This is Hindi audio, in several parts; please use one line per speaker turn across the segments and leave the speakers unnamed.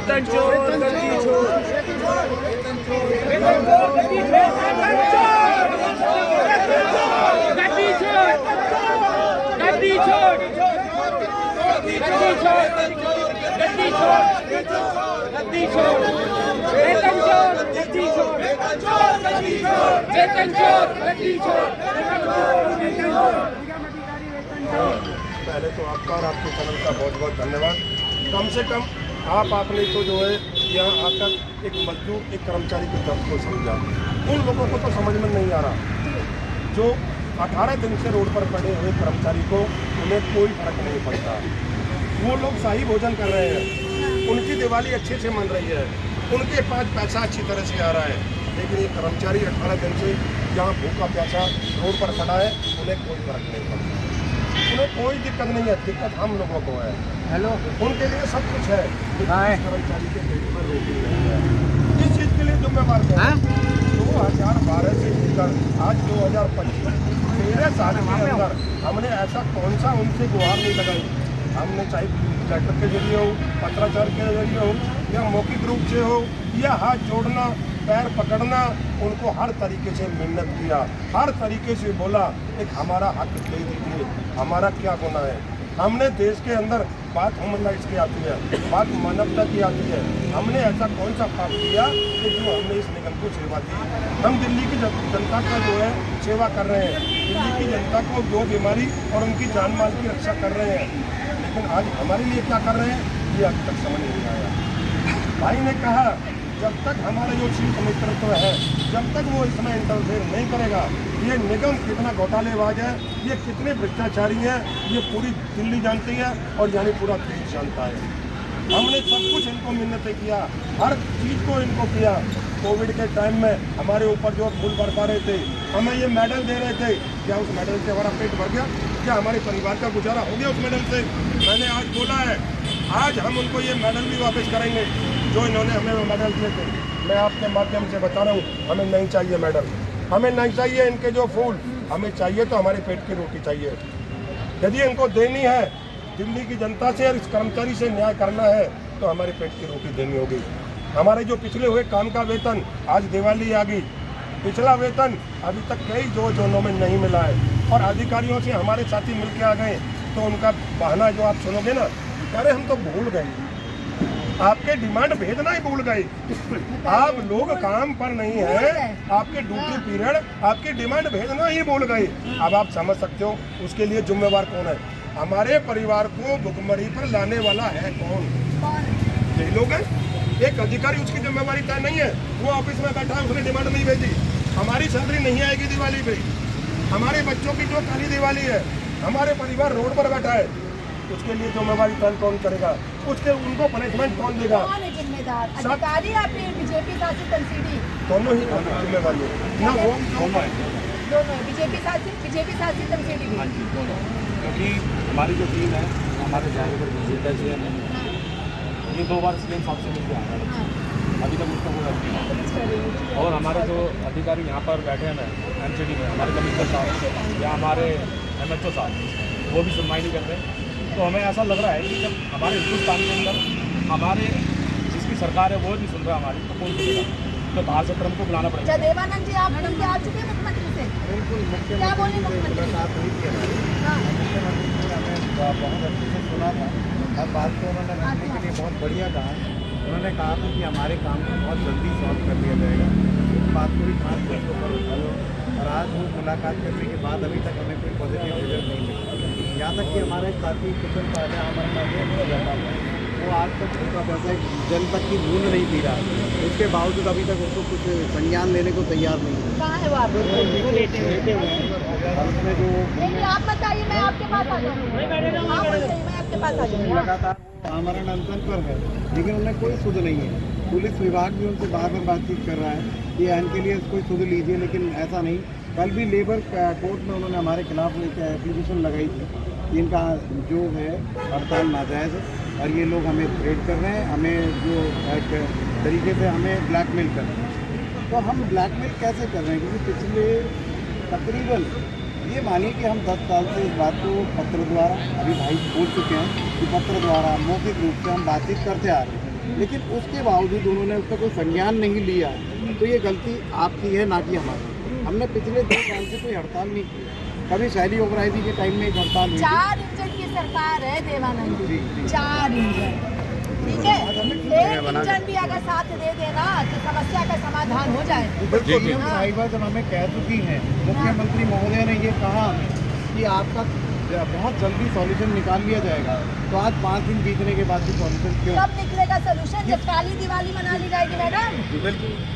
वेतन चोर गद्दी चोर गद्दी चोर गद्दी चोर गद्दी चोर गद्दी चोर वेतन चोर गद्दी चोर वेतन चोर गद्दी चोर।
पहले तो आपका और आपके चैनल का बहुत बहुत धन्यवाद। कम से कम आपने तो जो है यहाँ आकर एक मजदूर एक कर्मचारी के दर्द को समझा। उन लोगों को तो समझ में नहीं आ रहा जो 18 दिन से रोड पर पड़े हुए कर्मचारी को उन्हें कोई फर्क नहीं पड़ता। वो लोग शाही भोजन कर रहे हैं, उनकी दिवाली अच्छे से मन रही है, उनके पास पैसा अच्छी तरह से आ रहा है, लेकिन ये कर्मचारी 18 दिन से यहाँ भूखा प्यासा रोड पर खड़ा है, उन्हें कोई फर्क नहीं पड़ता। उन्हें कोई दिक्कत नहीं है, दिक्कत हम लोगों को है। हेलो, उनके लिए सब कुछ है, कर्मचारी के पेट पर रोटी नहीं है। इस चीज़ के लिए जिम्मेवार है 2012 से लेकर आज 2025 13 साल के अंदर हमने ऐसा कौन सा उनसे गुहार नहीं लगाई। हमने चाहे लेटर के जरिए हो, पत्राचार के जरिए हो, या मौखिक रूप से हो, या हाथ जोड़ना, पैर पकड़ना, उनको हर तरीके से मिन्नत किया, हर तरीके से बोला एक हमारा हक दे दीजिए, हमारा क्या गुनाह है। हमने देश के अंदर बात ह्यूमन राइट्स की आती है, बात मानवता की आती है। हमने ऐसा कौन सा पाप किया कि जो हमने इस निगम को सेवा दी। हम दिल्ली की जनता का जो है सेवा कर रहे हैं, दिल्ली की जनता को जो बीमारी और उनकी जान माल की रक्षा कर रहे हैं, लेकिन आज हमारे लिए क्या कर रहे हैं ये अब तक समझ नहीं आया। भाई ने कहा जब तक हमारा जो शीर्ष नेतृत्व है, जब तक वो इसमें इंटरफेयर नहीं करेगा, ये निगम कितना घोटालेबाज है, ये कितने भ्रष्टाचारी हैं, ये पूरी दिल्ली जानती है और यानी पूरा देश जानता है। हमने सब कुछ इनको मिन्नतें किया, हर चीज़ को इनको किया। कोविड के टाइम में हमारे ऊपर जो फूल बरसा रहे थे, हमें ये मेडल दे रहे थे, क्या उस मेडल से हमारा पेट भर गया? क्या हमारे परिवार का गुजारा हो गया उस मेडल से? मैंने आज बोला है, आज हम उनको ये मेडल भी वापस करेंगे जो इन्होंने हमें वो मेडल दिए थे। मैं आपके माध्यम से बता रहा हूँ, हमें नहीं चाहिए मेडल, हमें नहीं चाहिए इनके जो फूल, हमें चाहिए तो हमारे पेट की रोटी चाहिए। यदि इनको देनी है दिल्ली की जनता से और इस कर्मचारी से न्याय करना है तो हमारे पेट की रोटी देनी होगी। हमारे जो पिछले हुए काम का वेतन, आज दिवाली आ गई, पिछला वेतन अभी तक कई जोनों में नहीं मिला है और अधिकारियों से हमारे साथी मिल के आ गए तो उनका बहाना जो आप सुनोगे ना, अरे हम तो भूल गए, आपके डिमांड भेजना ही भूल गए। आप लोग काम पर नहीं है, आपके ड्यूटी पीरियड, आपकी डिमांड भेजना ही भूल गए। अब आप समझ सकते हो उसके लिए जिम्मेवार कौन है। हमारे परिवार को भुखमरी पर लाने वाला है कौन? यही लोग हैं। एक अधिकारी, उसकी जिम्मेवारी तय नहीं है, वो ऑफिस में बैठा है, उसने डिमांड नहीं भेजी, हमारी सैलरी नहीं आएगी दिवाली पे, हमारे बच्चों की जो काली दिवाली है, हमारे परिवार रोड पर बैठा है, उसके लिए जिम्मेवारी तय कौन करेगा? उसके उनको पनिशमेंट कौन देगा?
कौन है जिम्मेदार? अधिकारी या फिर बीजेपी शासित एनसीडी?
दोनों ही जिम्मेवारी है ना, वो दोनों
बीजेपी शासित एनसीडी भी।
क्योंकि हमारी जो टीम है, हमारे ड्राइवर जीता जी है, ये 2 बार सीएम साहब से मिलकर आया है, अभी तक उसको कोई नहीं। और हमारे जो अधिकारी यहाँ पर बैठे हैं ना एनसीडी में, हमारे कमिश्नर साहब या हमारे एमएचओ साहब, वो भी सुनवाई नहीं कर रहे। तो हमें ऐसा लग रहा है कि जब हमारे हिंदुस्तान के अंदर हमारे जिसकी सरकार है वो नहीं सुन रहा हमारी, तो कौन सुनेगा? तो बाहर से ट्रम्प को बुलाना पड़ेगा।
देवानंद जी, आप मिल के आ चुके हैं मुख्यमंत्री से? क्या बोले मुख्यमंत्री?
बहुत अच्छे से सुना था, हर बात को उन्होंने रखने के लिए बहुत बढ़िया कहा। उन्होंने कहा था कि हमारे काम को बहुत जल्दी सॉल्व कर दिया जाएगा, इस बात को भी खास तौर पर उठाओ। और आज वो मुलाकात करने के बाद अभी तक हमें कोई पॉजिटिव रिजल्ट नहीं मिला। यहाँ तक कि हमारे साथी कुशल पाजा हमारे वो आज तक उनका पैसा जनपद की बूंद नहीं पी रहा, उसके बावजूद अभी तक उसको कुछ संज्ञान लेने को तैयार नहीं है।
कहाँ है वो? आप
उसमें जो
आप बताइए, मैं आपके पास आ जाऊँगी, मैं आपके पास आ जाऊँगी।
लगातार आमरण अनशन पर है, लेकिन उन्हें कोई सुध नहीं है। पुलिस विभाग भी उनसे बार बार बातचीत कर रहा है कि इनके लिए कोई सुध लीजिए, लेकिन ऐसा नहीं। कल भी लेबर कोर्ट में उन्होंने हमारे खिलाफ एक एप्लीकेशन लगाई थी कि इनका जो है हड़ताल नाजायज़ है और ये लोग हमें थ्रेट कर रहे हैं, हमें जो एक तरीके से हमें ब्लैकमेल कर रहे हैं। तो हम ब्लैकमेल कैसे कर रहे हैं? क्योंकि पिछले तकरीबन ये मानिए कि हम 10 साल से इस बात को पत्र द्वारा, अभी भाई बोल चुके हैं कि पत्र द्वारा मौखिक रूप से हम बातचीत करते आ रहे हैं, लेकिन उसके बावजूद उन्होंने उसका कोई संज्ञान नहीं लिया, तो ये गलती आपकी है, ना कि हमारी। हमने पिछले 2 साल से कोई हड़ताल नहीं की। कभी शैली ओबराय जी के टाइम में एक हड़ताल हुई थी।
4 इंजन की सरकार है देवानंद
जी,
जी,
जी।
4 इंजन, ठीक है। एक इंजन भी अगर साथ दे देना तो समस्या का समाधान हो जाए।
पीएम साहिबा जब हमें कह चुकी हैं, मुख्यमंत्री महोदय ने ये कहा कि आपका बहुत जल्दी सॉल्यूशन निकाल लिया जाएगा, तो आज 5 दिन बीतने के बाद भी सॉल्यूशन क्यों?
कब निकलेगा सोल्यूशन? जब काली दिवाली मना ली जाएगी मैडम।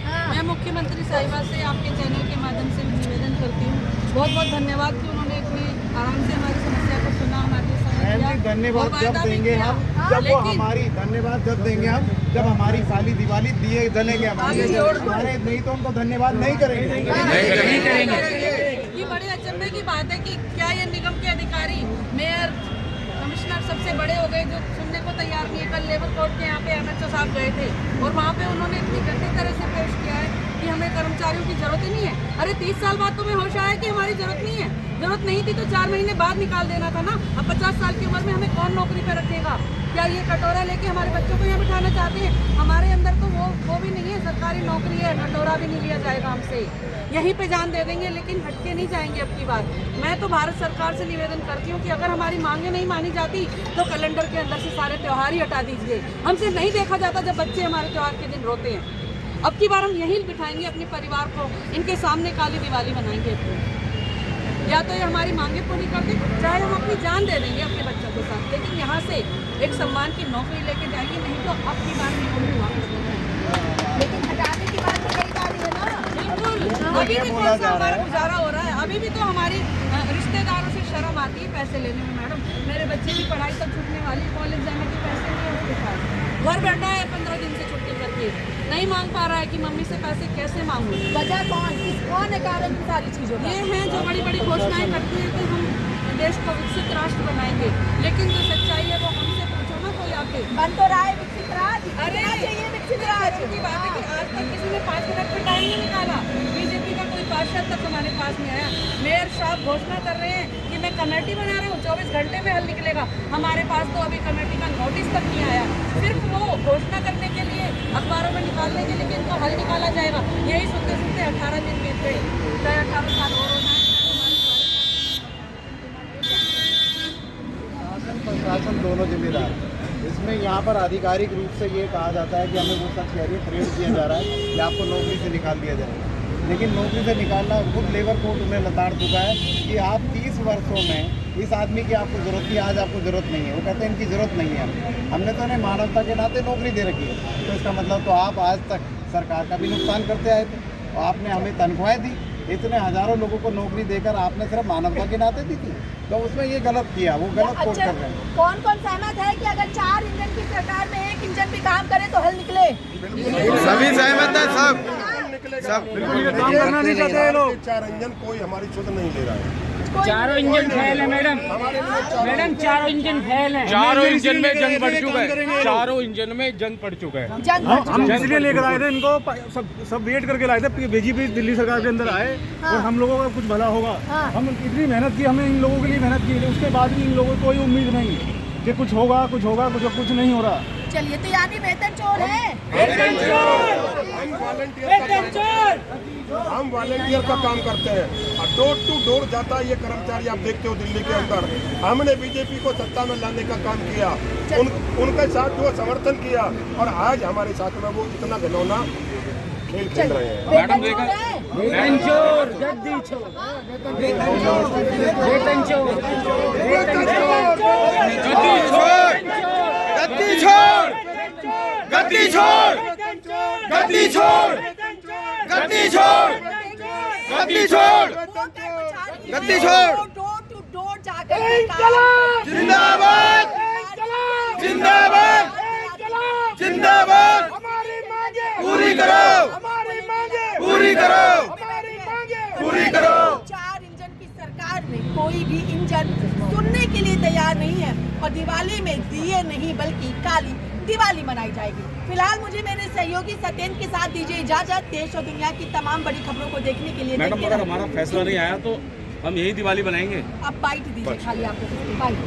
हाँ।
मैं मुख्यमंत्री साहिबा से आपके चैनल के माध्यम से निवेदन करती हूँ, बहुत बहुत धन्यवाद कि उन्होंने इतनी आराम से हमारी समस्या को सुना, हमारे
बहन जी, धन्यवाद जब देंगे हम, जब वो हमारी धन्यवाद जब देंगे हम, जब हमारी काली दिवाली दिए जलेंगे हमारे, नहीं तो उनको धन्यवाद नहीं करेंगे।
ये बड़े अचंभे की बात है कि क्या ये निगम के अधिकारी, मेयर, कमिश्नर सबसे बड़े हो गए जो सुनने को तैयार नहीं है। कल लेबर कोर्ट के यहाँ पे एमएचओ साहब गए थे और वहाँ पे उन्होंने इतनी गंदी तरह से पेश किया है कि हमें कर्मचारियों की जरूरत ही नहीं है। अरे 30 साल बाद तुम्हें होश आया कि हमारी जरूरत नहीं है? जरूरत नहीं थी तो 4 महीने बाद निकाल देना था ना। अब 50 साल की उम्र में हमें कौन नौकरी पे रखेगा? क्या ये कटोरा लेके हमारे बच्चों को यहाँ बिठाना चाहते हैं? हमारे अंदर तो वो भी नहीं है, सरकारी नौकरी है, कटोरा भी नहीं लिया जाएगा हमसे, यहीं पे जान दे देंगे, लेकिन हटके नहीं जाएंगे अब की बार। मैं तो भारत सरकार से निवेदन करती हूँ कि अगर हमारी मांगे नहीं मानी जाती तो कैलेंडर के अंदर से सारे त्यौहार ही हटा दीजिए। हमसे नहीं देखा जाता जब बच्चे हमारे त्यौहार के दिन रोते हैं। अब की बार हम यहीं बिठाएंगे अपने परिवार को, इनके सामने काली दिवाली मनाएंगे अपनी। या तो ये हमारी मांगे पूरी कर दे, चाहे हम अपनी जान दे देंगे अपने बच्चों के साथ, लेकिन यहाँ से एक सम्मान की नौकरी लेके जाएंगे, नहीं तो अब की बार नहीं वापस।
लेकिन हटाने की बात तो कई बार है ना।
बिल्कुल, अभी भी कौन सा हमारा गुजारा हो रहा है? अभी भी तो हमारी रिश्तेदारों से शर्म आती है पैसे लेने में। मैडम, मेरे बच्चे की पढ़ाई तक छूटने वाली, कॉलेज जाने के पैसे नहीं है उसके पास, घर बैठा है 15 दिन से छुट्टी करके, नहीं मांग पा रहा है कि मम्मी से पैसे कैसे मांगूं।
वजह कौन है कारण की सारी चीजों का?
ये हैं जो बड़ी बड़ी घोषणाएं करती है कि हम देश को विकसित राष्ट्र बनाएंगे, लेकिन जो सच्चाई है वो हमसे पूछो ना कोई आके।
बन तो रहा है विकसित राज।
अरे
चाहिए विकसित राज
की बात है कि आज तक किसी ने 5 मिनट का टाइम नहीं निकाला। बीजेपी का कोई पार्षद तक हमारे पास नहीं आया। मेयर साहब घोषणा कर रहे हैं कि मैं कमेटी बना रहा हूँ, 24 घंटे में हल निकलेगा। हमारे पास तो अभी कमेटी का नोटिस तक नहीं आया। सिर्फ वो घोषणा करने के लिए, अखबारों में निकालने के लिए कि इनका हल निकाला जाएगा, यही सुनते सुनते 18 दिन बीत गए, चाहे 18 साल और हो जाए।
प्रशासन दोनों जिम्मेदार है। इसमें यहाँ पर आधिकारिक रूप से ये कहा जाता है कि हमें वो सब कह परेड किया जा रहा है कि आपको नौकरी से निकाल दिया जाएगा, लेकिन नौकरी से निकालना खुद लेबर कोर्ट उन्हें लताड़ चुका है कि आप 30 वर्षों में इस आदमी की आपको ज़रूरत थी, आज आपको ज़रूरत नहीं है। वो कहते हैं इनकी ज़रूरत नहीं है, हमने तो इन्हें मानवता के नाते नौकरी दे रखी है। तो इसका मतलब तो आप आज तक सरकार का भी नुकसान करते आए थे और आपने हमें तनख्वाहें दी, इतने हज़ारों लोगों को नौकरी देकर आपने सिर्फ मानवता के नाते दी थी, तो उसमें ये गलत किया, वो गलत कोट कर रहे हैं।
कौन कौन सहमत है कि अगर 4 इंजन की सरकार में 1 इंजन भी काम करे तो हल निकले?
सभी सहमत है, सब
काम करना नहीं चाहते ये लोग। 4 इंजन कोई हमारी सुध नहीं ले रहा है।
चारों इंजन फेल है मैडम। मैडम, चारों इंजन फेल है।
चारों इंजन में जंग पड़ चुका है, चारों इंजन में जंग पड़ चुका है।
हम इसलिए लेकर आए थे इनको, सब वेट करके लाए थे, बीजेपी दिल्ली सरकार के अंदर आए और हम लोगों का कुछ भला होगा। हम इतनी मेहनत की, हमने इन लोगों के लिए मेहनत की, उसके बाद भी इन लोगों को कोई उम्मीद नहीं कि कुछ होगा, कुछ नहीं हो रहा।
चलिए, तो यानी वेतन चोर है।
हम वॉलंटियर का काम करते हैं और डोर टू डोर जाता है ये कर्मचारी। आप देखते हो दिल्ली के अंदर हमने बीजेपी को सत्ता में लाने का काम किया, उनके साथ वो समर्थन किया और आज हमारे साथ में वो इतना घिनौना खेल खेल रहे हैं।
मैडम, वेतन चोर, गद्दी चोर, वेतन चोर, वेतन चोर, वेतन चोर,
गद्दी छोड़, गद्दी छोड़, गद्दी छोड़, गद्दी छोड़, गद्दी छोड़, गद्दी छोड़, गद्दी छोड़।
डोर टू डोर जाकर
जिंदाबाद, जिंदाबाद, जिंदाबाद, पूरी करो, पूरी करो, पूरी करो।
4 इंजन की सरकार में कोई भी इंजन सुनने के लिए तैयार नहीं है और दिवाली में दिए नहीं बल्कि काली दिवाली मनाई जाएगी। फिलहाल मुझे मेरे सहयोगी सत्येंद्र के साथ दीजिए इजाजत। देश और दुनिया की तमाम बड़ी खबरों को देखने के लिए
मैडम, अगर हमारा फैसला नहीं आया तो हम यही दिवाली बनाएंगे।
अब बाइट दीजिए, खाली आपको बाइट।